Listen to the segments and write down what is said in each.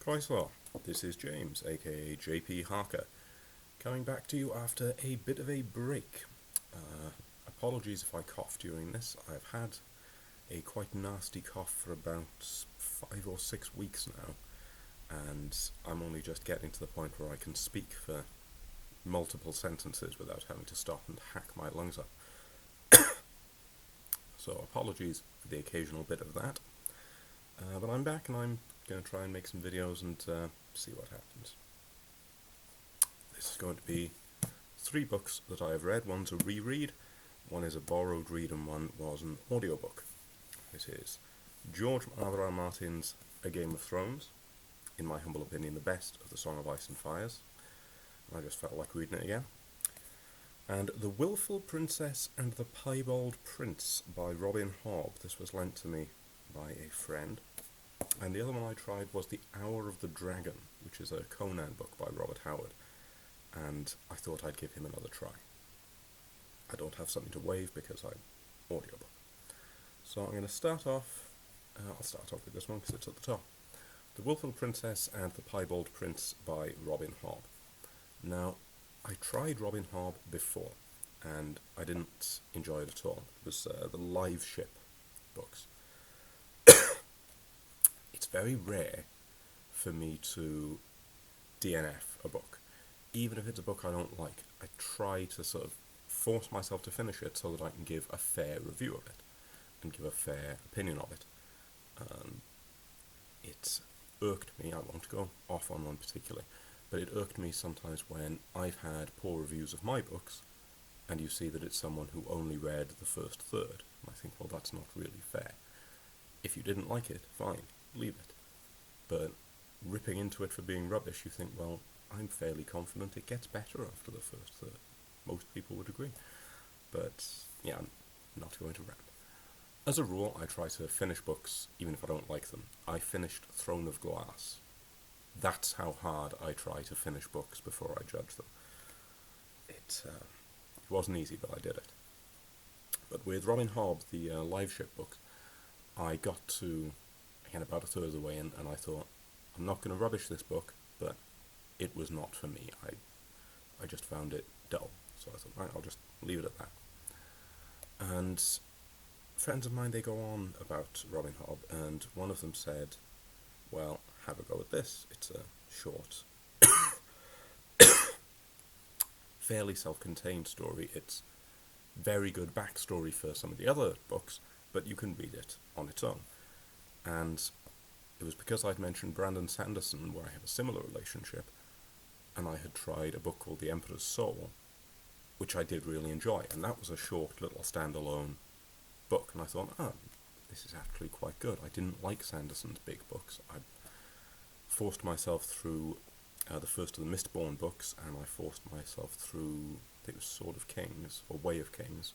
Chrysler, this is James, aka JP Harker, coming back to you after a bit of a break. Apologies if I cough during this. I've had a quite nasty cough for about 5 or 6 weeks now, and I'm only just getting to the point where I can speak for multiple sentences without having to stop and hack my lungs up. So apologies for the occasional bit of that. But I'm back and I'm going to try and make some videos and see what happens. This is going to be 3 books that I have read. One's a reread, one is a borrowed read, and one was an audiobook. It is George R.R. Martin's A Game of Thrones, in my humble opinion the best of the Song of Ice and Fires. I just felt like reading it again. And The Wilful Princess and the Piebald Prince by Robin Hobb. This was lent to me by a friend. And the other one I tried was The Hour of the Dragon, which is a Conan book by Robert Howard. And I thought I'd give him another try. I don't have something to wave because I'm audiobook. So I'm going to start off, I'll start off with this one because it's at the top. The Wilful Princess and the Piebald Prince by Robin Hobb. Now, I tried Robin Hobb before, and I didn't enjoy it at all. It was the Live Ship books. It's very rare for me to DNF a book. Even if it's a book I don't like, I try to sort of force myself to finish it so that I can give a fair review of it and give a fair opinion of it. It irked me, I won't go off on one particularly, but it irked me sometimes when I've had poor reviews of my books and you see that it's someone who only read the first third. And I think, well, that's not really fair. If you didn't like it, fine, leave it. But ripping into it for being rubbish, you think, well, I'm fairly confident it gets better after the first third. Most people would agree. But, yeah, I'm not going to rant. As a rule, I try to finish books even if I don't like them. I finished Throne of Glass. That's how hard I try to finish books before I judge them. It wasn't easy, but I did it. But with Robin Hobb, the Live Ship book, I got to, again, about a third of the way in, and I thought, I'm not going to rubbish this book, but it was not for me. I just found it dull. So I thought, right, I'll just leave it at that. And friends of mine, they go on about Robin Hobb, and one of them said, well, have a go at this. It's a short, fairly self-contained story. It's very good backstory for some of the other books, but you can read it on its own. And it was because I'd mentioned Brandon Sanderson, where I have a similar relationship, and I had tried a book called The Emperor's Soul, which I did really enjoy, and that was a short little standalone book, and I thought, this is actually quite good. I didn't like Sanderson's big books. I forced myself through the first of the Mistborn books, and I forced myself through, I think it was Sword of Kings, or Way of Kings.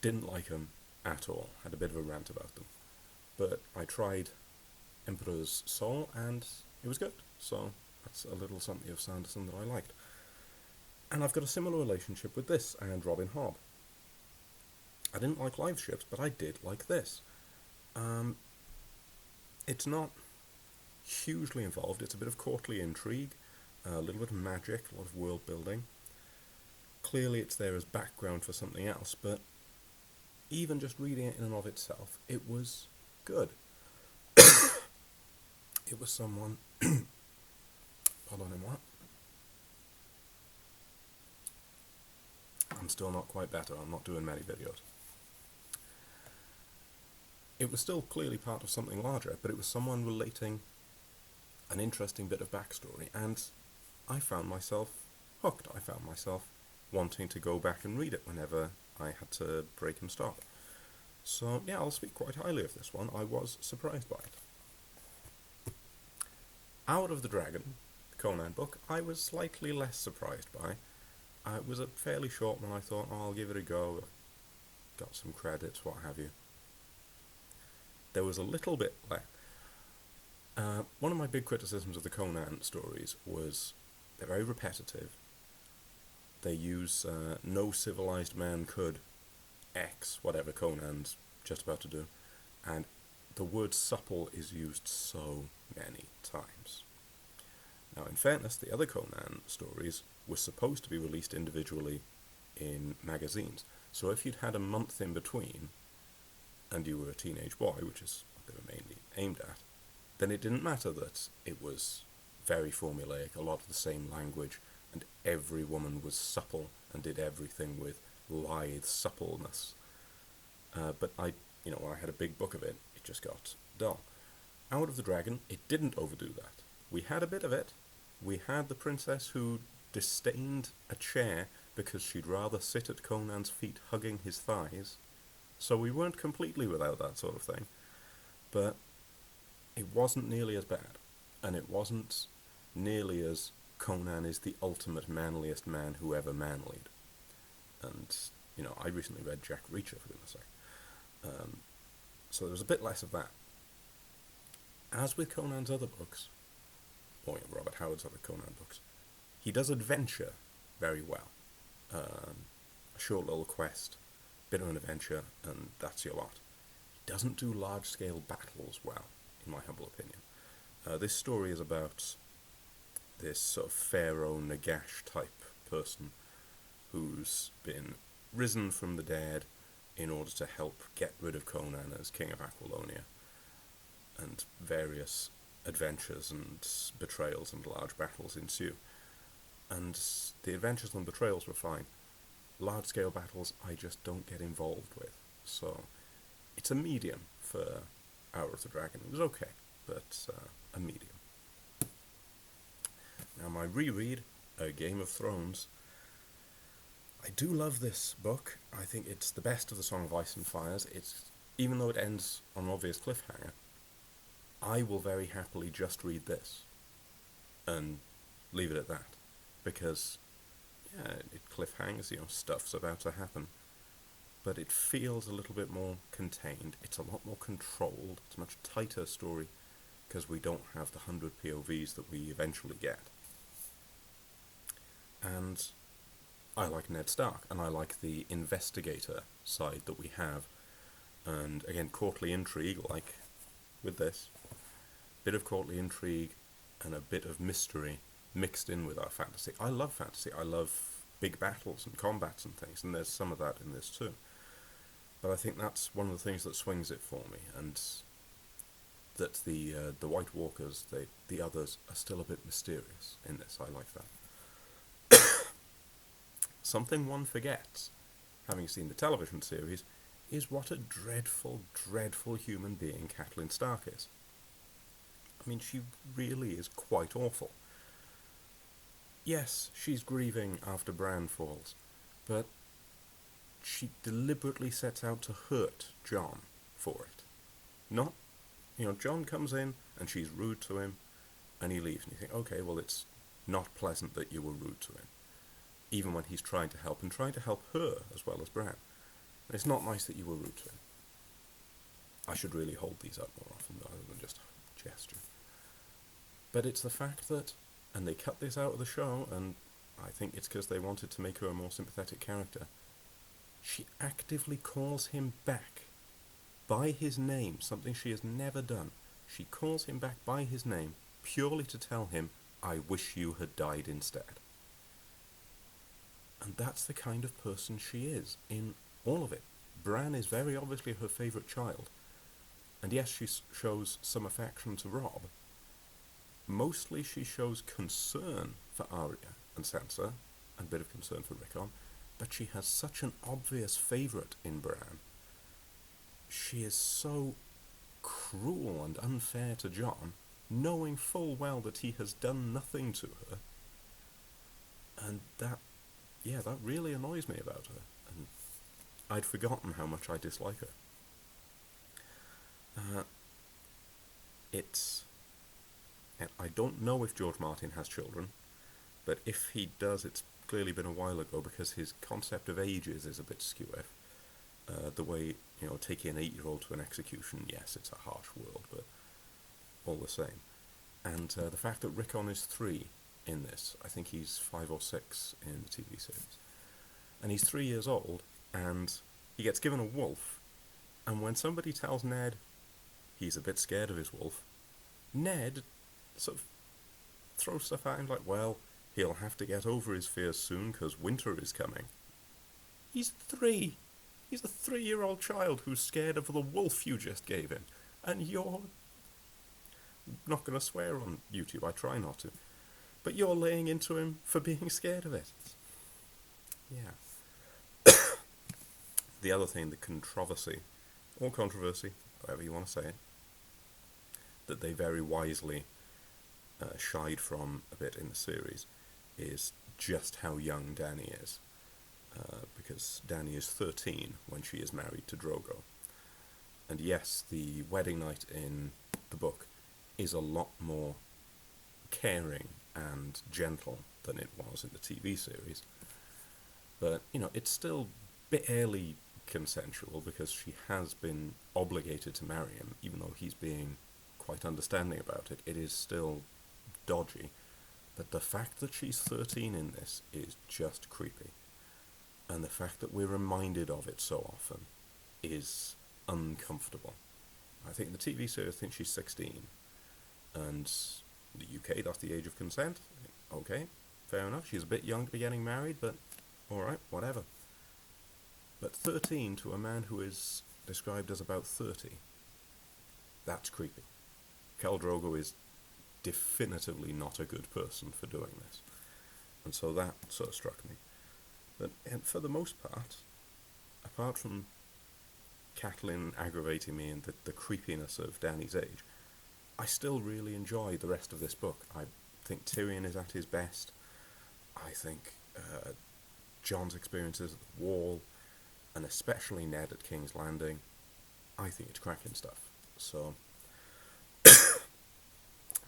Didn't like them at all. Had a bit of a rant about them. But I tried Emperor's Soul, and it was good. So that's a little something of Sanderson that I liked. And I've got a similar relationship with this and Robin Hobb. I didn't like Live Ships, but I did like this. It's not hugely involved. It's a bit of courtly intrigue, a little bit of magic, a lot of world building. Clearly it's there as background for something else, but even just reading it in and of itself, it was good. It was someone... Hold on a minute. I'm still not quite better. I'm not doing many videos. It was still clearly part of something larger, but it was someone relating an interesting bit of backstory, and I found myself hooked. I found myself wanting to go back and read it whenever I had to break and stop. So, yeah, I'll speak quite highly of this one. I was surprised by it. Hour of the Dragon, the Conan book, I was slightly less surprised by. It was a fairly short one. I thought, I'll give it a go. Got some credits, what have you. There was a little bit left. One of my big criticisms of the Conan stories was they're very repetitive. They use no civilized man could X, whatever Conan's just about to do, and the word supple is used so many times. Now, in fairness, the other Conan stories were supposed to be released individually in magazines. So if you'd had a month in between, and you were a teenage boy, which is what they were mainly aimed at, then it didn't matter that it was very formulaic, a lot of the same language, and every woman was supple and did everything with lithe suppleness. But when I had a big book of it, it just got dull. Out of the Dragon, it didn't overdo that. We had a bit of it. We had the princess who disdained a chair because she'd rather sit at Conan's feet hugging his thighs. So we weren't completely without that sort of thing. But it wasn't nearly as bad. And it wasn't nearly as Conan is the ultimate manliest man who ever manlied. And, I recently read Jack Reacher, for goodness sake. So there was a bit less of that. As with Conan's other books, or Robert Howard's other Conan books, he does adventure very well. A short little quest, bit of an adventure, and that's your lot. He doesn't do large-scale battles well, in my humble opinion. This story is about this sort of Pharaoh Nagash type person who's been risen from the dead in order to help get rid of Conan as king of Aquilonia, and various adventures and betrayals and large battles ensue. And the adventures and betrayals were fine. Large-scale battles I just don't get involved with. So it's a medium for Hour of the Dragon. It was okay, but a medium. Now my reread, A Game of Thrones. I do love this book. I think it's the best of the Song of Ice and Fires. Even though it ends on an obvious cliffhanger, I will very happily just read this and leave it at that, because it cliffhangers, stuff's about to happen, but it feels a little bit more contained. It's a lot more controlled. It's a much tighter story because we don't have the 100 POVs that we eventually get. And I like Ned Stark, and I like the investigator side that we have, and again, courtly intrigue, like with this. Bit of courtly intrigue and a bit of mystery mixed in with our fantasy. I love fantasy. I love big battles and combats and things, and there's some of that in this too. But I think that's one of the things that swings it for me, and that the White Walkers, the others, are still a bit mysterious in this. I like that. Something one forgets, having seen the television series, is what a dreadful, dreadful human being Catelyn Stark is. I mean, she really is quite awful. Yes, she's grieving after Bran falls, but she deliberately sets out to hurt Jon for it. Not, Jon comes in and she's rude to him, and he leaves, and you think, okay, well, it's not pleasant that you were rude to him, even when he's trying to help, and trying to help her as well as Bran. It's not nice that you were rude to him. I should really hold these up more often rather than just gesture. But it's the fact that, and they cut this out of the show, and I think it's because they wanted to make her a more sympathetic character, she actively calls him back by his name, something she has never done. She calls him back by his name purely to tell him, I wish you had died instead. And that's the kind of person she is in all of it. Bran is very obviously her favourite child, and yes, she shows some affection to Robb. Mostly she shows concern for Arya and Sansa, and a bit of concern for Rickon, but she has such an obvious favourite in Bran. She is so cruel and unfair to Jon, knowing full well that he has done nothing to her, and that really annoys me about her, and I'd forgotten how much I dislike her. I don't know if George Martin has children, but if he does, it's clearly been a while ago, because his concept of ages is a bit skew. The way, taking an 8-year-old to an execution, yes, it's a harsh world, but all the same. And the fact that Rickon is 3 in this, I think he's 5 or 6 in the TV series, and he's 3 years old, and he gets given a wolf, and when somebody tells Ned he's a bit scared of his wolf. Ned sort of throws stuff at him like, well, he'll have to get over his fears soon because winter is coming. He's 3. He's a 3-year-old child who's scared of the wolf you just gave him. And you're not going to swear on YouTube, I try not to. But you're laying into him for being scared of it. Yeah. The other thing, the controversy, or controversy, however you want to say it, that they very wisely shied from a bit in the series is just how young Dany is. Because Dany is 13 when she is married to Drogo. And yes, the wedding night in the book is a lot more caring and gentle than it was in the TV series. But, it's still barely consensual because she has been obligated to marry him, even though he's being quite understanding about it. It is still dodgy. But the fact that she's 13 in this is just creepy. And the fact that we're reminded of it so often is uncomfortable. I think the TV series thinks she's 16, and the UK, that's the age of consent. Okay, fair enough, she's a bit young to be getting married, but alright, whatever. But 13 to a man who is described as about 30, that's creepy. Khal Drogo is definitively not a good person for doing this. And so that sort of struck me. But for the most part, apart from Catelyn aggravating me and the creepiness of Dany's age, I still really enjoy the rest of this book. I think Tyrion is at his best. I think Jon's experiences at the Wall, and especially Ned at King's Landing, I think it's cracking stuff. So,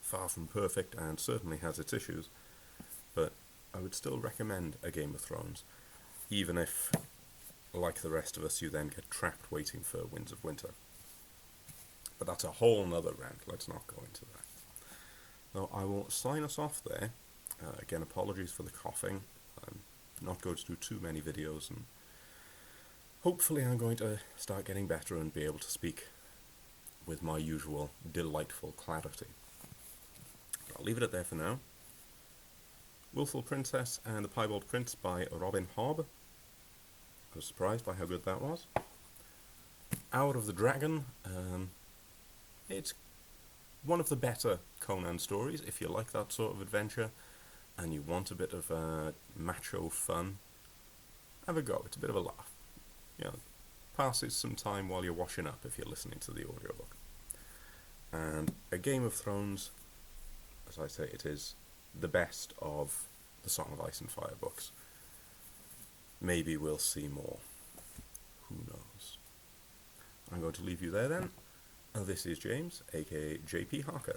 far from perfect and certainly has its issues, but I would still recommend A Game of Thrones, even if, like the rest of us, you then get trapped waiting for Winds of Winter. But that's a whole nother rant, let's not go into that. Now, I will sign us off there. Again, apologies for the coughing. I'm not going to do too many videos, and hopefully I'm going to start getting better and be able to speak with my usual delightful clarity. I'll leave it at there for now. Wilful Princess and the Piebald Prince by Robin Hobb. I was surprised by how good that was. Hour of the Dragon. It's one of the better Conan stories, if you like that sort of adventure and you want a bit of macho fun. Have a go, it's a bit of a laugh. Passes some time while you're washing up if you're listening to the audiobook. And A Game of Thrones, as I say, it is the best of the Song of Ice and Fire books. Maybe we'll see more. Who knows? I'm going to leave you there then. This is James, aka JP Harker.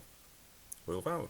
Will Vow.